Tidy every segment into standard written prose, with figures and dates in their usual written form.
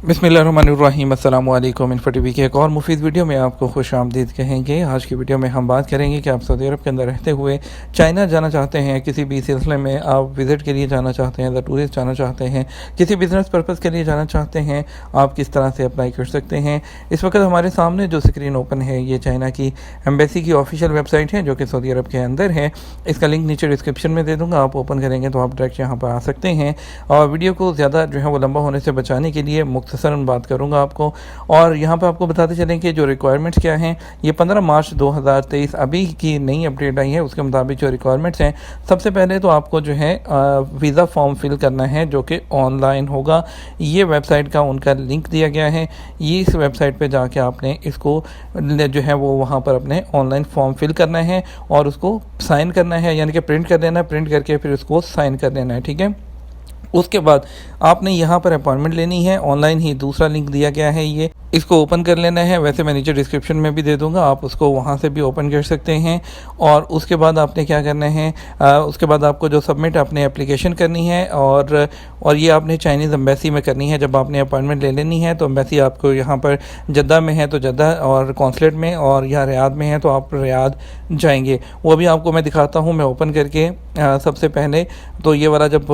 बिस्मिल्लाहिर्रहमानिर्रहीम। अस्सलाम वालेकुम। इन्फो टीवी के एक और मुफीद वीडियो में आपको खुश आमदीद कहेंगे। आज की वीडियो में हम बात करेंगे कि आप सऊदी अरब के अंदर रहते हुए चाइना जाना चाहते हैं, किसी भी सिलसिले में आप विज़िट के लिए जाना चाहते हैं, द टूरिस्ट जाना चाहते हैं, किसी बिज़नेस पर्पज़ के लिए जाना चाहते हैं, आप किस तरह से अप्लाई कर सकते हैं। इस वक्त हमारे सामने जो स्क्रीन ओपन है ये चाइना की एम्बेसी की ऑफिशियल वेबसाइट है जो कि सऊदी अरब के अंदर है। इसका लिंक नीचे डिस्क्रिप्शन में दे दूँगा, आप ओपन करेंगे तो आप डायरेक्ट यहाँ पर आ सकते हैं। और वीडियो को ज़्यादा जो है वो लंबा होने से बचाने के लिए मुख्तसरन बात करूँगा आपको, और यहाँ पर आपको बताते चलें कि जो रिक्वायरमेंट्स क्या हैं। ये 15 मार्च 2023 अभी की नई अपडेट आई है, उसके मुताबिक जो रिक्वायरमेंट्स हैं, सबसे पहले तो आपको जो है वीज़ा फॉर्म फिल करना है जो कि ऑनलाइन होगा। ये वेबसाइट का उनका लिंक दिया गया है, ये इस वेबसाइट पे जाके आपने इसको जो है वो वहाँ पर अपने ऑनलाइन फॉर्म फिल करना है और उसको साइन करना है, यानी कि प्रिंट कर लेना है, प्रिंट करके फिर उसको साइन कर लेना है। ठीक है, उसके बाद आपने यहाँ पर अपॉइंटमेंट लेनी है। ऑनलाइन ही दूसरा लिंक दिया गया है, ये इसको ओपन कर लेना है। वैसे मैं नीचे डिस्क्रिप्शन में भी दे दूंगा, आप उसको वहाँ से भी ओपन कर सकते हैं। और उसके बाद आपने क्या करना है, उसके बाद आपको जो सबमिट अपने एप्लीकेशन करनी है और ये आपने चाइनीज़ एम्बेसी में करनी है। जब आपने अपॉइंटमेंट ले लेनी है तो एम्बेसी आपको यहाँ पर जद्दा में है तो जद्दा, और कौंसलेट में, और यहाँ रियाद में है तो आप रियाद जाएंगे। वो भी आपको मैं दिखाता हूँ, मैं ओपन करके सबसे पहले तो ये वाला जब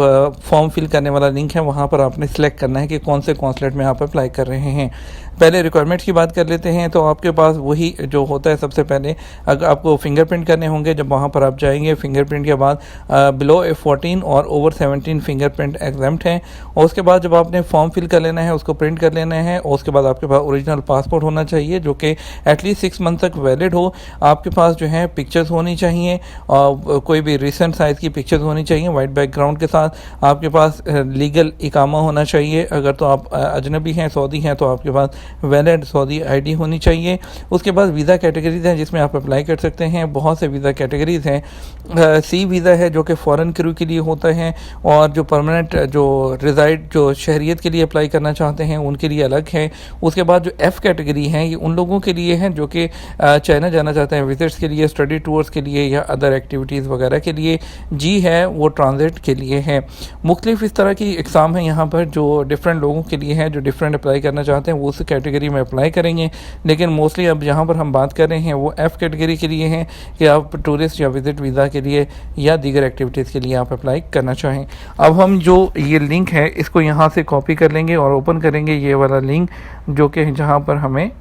फॉर्म फिल करने वाला लिंक है वहाँ पर आपने सेलेक्ट करना है कि कौन से कौंसलेट में आप अप्लाई कर रहे हैं। पहले रिक्वायरमेंट्स की बात कर लेते हैं। तो आपके पास वही जो होता है, सबसे पहले अगर आपको फिंगरप्रिंट करने होंगे, जब वहाँ पर आप जाएंगे फिंगरप्रिंट के बाद बिलो A14 और ओवर 17 फिंगरप्रिंट एग्जाम्प्ट हैं। और उसके बाद जब आपने फॉर्म फिल कर लेना है, उसको प्रिंट कर लेना है, और उसके बाद आपके पास ओरिजिनल पासपोर्ट होना चाहिए जो कि एटलीस्ट 6 मंथ तक वैलिड हो। आपके पास जो है पिक्चर्स होनी चाहिए, और कोई भी रिसेंट साइज़ की पिक्चर्स होनी चाहिए वाइट बैकग्राउंड के साथ। आपके पास लीगल इकामा होना चाहिए, अगर तो आप अजनबी हैं, सऊदी हैं, तो आपके पास वैलिड सऊदी आईडी होनी चाहिए। उसके बाद वीज़ा कैटेगरीज़ हैं जिसमें आप अप्लाई कर सकते हैं। बहुत से वीज़ा कैटेगरीज़ हैं। सी वीज़ा है जो कि फ़ॉरेन क्रू के लिए होता है, और जो परमानेंट जो रिज़ाइड जो शहरियत के लिए अप्लाई करना चाहते हैं उनके लिए अलग है। उसके बाद जो F कैटेगरी हैं ये उन लोगों के लिए हैं जो कि चाइना जाना चाहते हैं विजिट्स के लिए, स्टडी टूर्स के लिए या अदर एक्टिविटीज़ वगैरह के लिए। जी है वो ट्रांजिट के लिए है। मुख्तलिफ इस तरह की एग्ज़ाम है यहाँ पर जो डिफरेंट लोगों के लिए हैं, जो डिफरेंट अप्लाई करना चाहते हैं वो उस कैटेगरी में अप्लाई करेंगे। लेकिन मोस्टली अब यहाँ पर हम बात कर रहे हैं वो F कैटेगरी के लिए हैं कि आप टूरिस्ट या विज़िट वीज़ा के लिए या दीगर एक्टिविटीज़ के लिए आप अप्लाई करना चाहें। अब हम जो ये लिंक है इसको यहाँ से कॉपी कर लेंगे और ओपन करेंगे ये वाला लिंक जो कि जहाँ पर हमें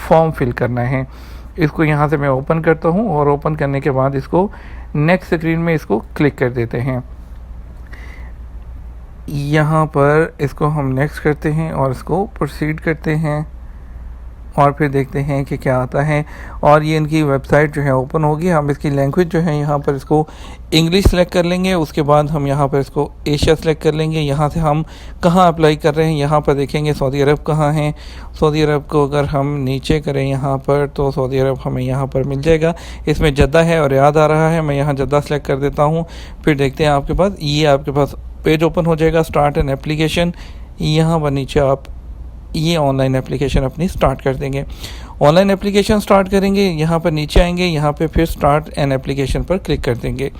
फॉर्म फिल करना है। इसको यहाँ से मैं ओपन करता हूँ, और ओपन करने के बाद इसको नेक्स्ट स्क्रीन में इसको क्लिक कर देते हैं। यहाँ पर इसको हम नेक्स्ट करते हैं और इसको प्रोसीड करते हैं, और फिर देखते हैं कि क्या आता है। और ये इनकी वेबसाइट जो है ओपन होगी। हम इसकी लैंग्वेज जो है यहाँ पर इसको इंग्लिश सेलेक्ट कर लेंगे। उसके बाद हम यहाँ पर इसको एशिया सेलेक्ट कर लेंगे। यहाँ से हम कहाँ अप्लाई कर रहे हैं यहाँ पर देखेंगे सऊदी अरब कहाँ है। सऊदी अरब को अगर हम नीचे करें यहाँ पर तो सऊदी अरब हमें यहाँ पर मिल जाएगा। इसमें जद्दा है और रियाद आ रहा है, मैं यहाँ जद्दा सेलेक्ट कर देता हूँ। फिर देखते हैं आपके पास पेज ओपन हो जाएगा, स्टार्ट एन एप्लीकेशन। यहाँ पर नीचे आप ये ऑनलाइन एप्लीकेशन अपनी स्टार्ट कर देंगे। ऑनलाइन एप्लीकेशन स्टार्ट करेंगे, यहाँ पर नीचे आएंगे, यहाँ पे फिर स्टार्ट एन एप्लीकेशन पर क्लिक कर देंगे।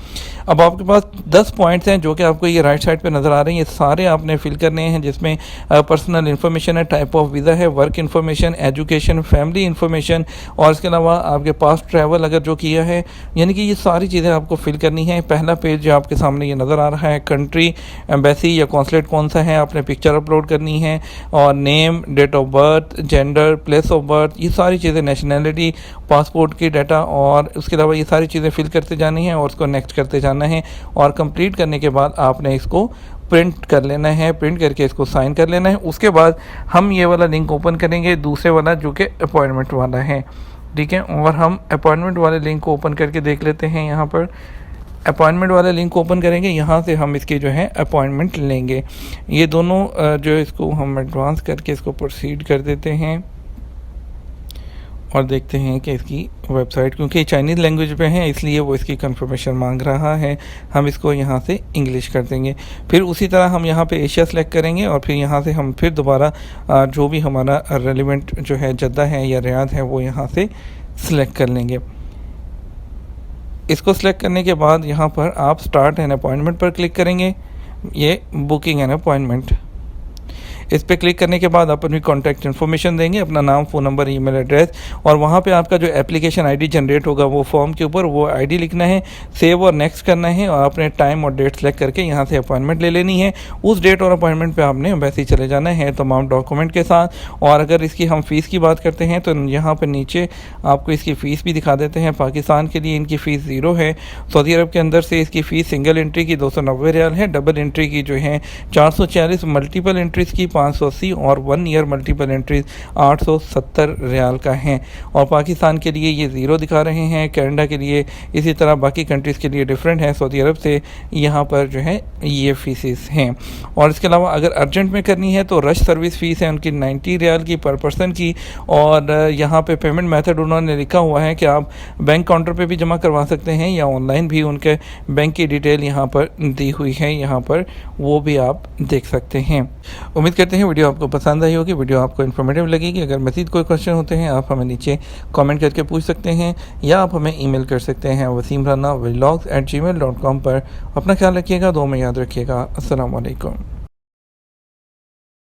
अब आपके पास 10 पॉइंट्स हैं जो कि आपको ये राइट साइड पे नज़र आ रहे हैं। ये सारे आपने फिल करने हैं, जिसमें पर्सनल इन्फॉर्मेशन है, टाइप ऑफ वीज़ा है, work information, education, family information, और इसके अलावा आपके पास ट्रैवल अगर जो किया है, यानी कि ये सारी चीज़ें आपको फिल करनी है। पहला पेज जो आपके सामने ये नज़र आ रहा है, कंट्री, एम्बेसी या कौंसलेट कौन सा है, आपने पिक्चर अपलोड करनी है, और name, date of birth, gender, place of birth, ये सारी चीज़ें, नेशनैलिटी, पासपोर्ट की डाटा, और उसके अलावा ये सारी चीज़ें फिल करते जानी हैं और उसको नेक्स्ट करते जाना है। और कंप्लीट करने के बाद आपने इसको प्रिंट कर लेना है, प्रिंट करके इसको साइन कर लेना है। उसके बाद हम ये वाला लिंक ओपन करेंगे, दूसरे वाला जो कि अपॉइंटमेंट वाला है। ठीक है, और हम अपॉइंटमेंट वाले लिंक को ओपन करके देख लेते हैं। यहाँ पर अपॉइंटमेंट वाले लिंक को ओपन करेंगे, यहाँ से हम इसकी जो है अपॉइंटमेंट लेंगे। ये दोनों जो इसको हम एडवांस करके इसको प्रोसीड कर देते हैं और देखते हैं कि इसकी वेबसाइट, क्योंकि चाइनीज़ लैंग्वेज पे है इसलिए वो इसकी कंफर्मेशन मांग रहा है। हम इसको यहाँ से इंग्लिश कर देंगे। फिर उसी तरह हम यहाँ पे एशिया सेलेक्ट करेंगे, और फिर यहाँ से हम फिर दोबारा जो भी हमारा रेलिवेंट जो है जद्दा है या रियाद है वो यहाँ से सिलेक्ट कर लेंगे। इसको सिलेक्ट करने के बाद यहाँ पर आप स्टार्ट एन अपॉइंटमेंट पर क्लिक करेंगे, ये बुकिंग एन अपॉइंटमेंट। इस पर क्लिक करने के बाद आप अपनी कॉन्टैक्ट इन्फॉर्मेशन देंगे, अपना नाम, फ़ोन नंबर, ईमेल एड्रेस, और वहाँ पे आपका जो एप्लीकेशन आईडी जनरेट होगा वो फॉर्म के ऊपर वो आईडी लिखना है, सेव और नेक्स्ट करना है, और आपने टाइम और डेट सेलेक्ट करके यहाँ से अपॉइंटमेंट ले लेनी है। उस डेट और अपॉइंटमेंट पे आपने वैसे ही चले जाना है तमाम डॉक्यूमेंट के साथ। और अगर इसकी हम फ़ीस की बात करते हैं तो यहाँ पर नीचे आपको इसकी फ़ीस भी दिखा देते हैं। पाकिस्तान के लिए इनकी फ़ीस ज़ीरो है। सऊदी अरब के अंदर से इसकी फ़ीस सिंगल एंट्री की 290 रियाल है, डबल एंट्री की जो है 440, मल्टीपल एंट्रीज़ की 580 और 1 ईयर मल्टीपल एंट्रीज़ 870 रियाल का है। और पाकिस्तान के लिए ये ज़ीरो दिखा रहे हैं, कनाडा के लिए इसी तरह, बाकी कंट्रीज़ के लिए डिफरेंट है। सऊदी अरब से यहाँ पर जो है ये फ़ीसेस हैं। और इसके अलावा अगर अर्जेंट में करनी है तो रश सर्विस फ़ीस है उनकी 90 रियाल की पर पर्सन की। और यहाँ पे पेमेंट मेथड उन्होंने लिखा हुआ है कि आप बैंक काउंटर पे भी जमा करवा सकते हैं या ऑनलाइन भी, उनके बैंक की डिटेल यहाँ पर दी हुई है, यहाँ पर वो भी आप देख सकते हैं। उम्मीद करते हैं वीडियो आपको पसंद आई होगी, वीडियो आपको इन्फॉर्मेटिव लगेगी। अगर मज़ीद कोई क्वेश्चन होते हैं आप हमें नीचे कमेंट करके पूछ सकते हैं या आप हमें ईमेल कर सकते हैं wasimrana vlogs@gmail.com पर। अपना ख्याल रखिएगा, दुआ में याद रखिएगा। अस्सलाम वालेकुम।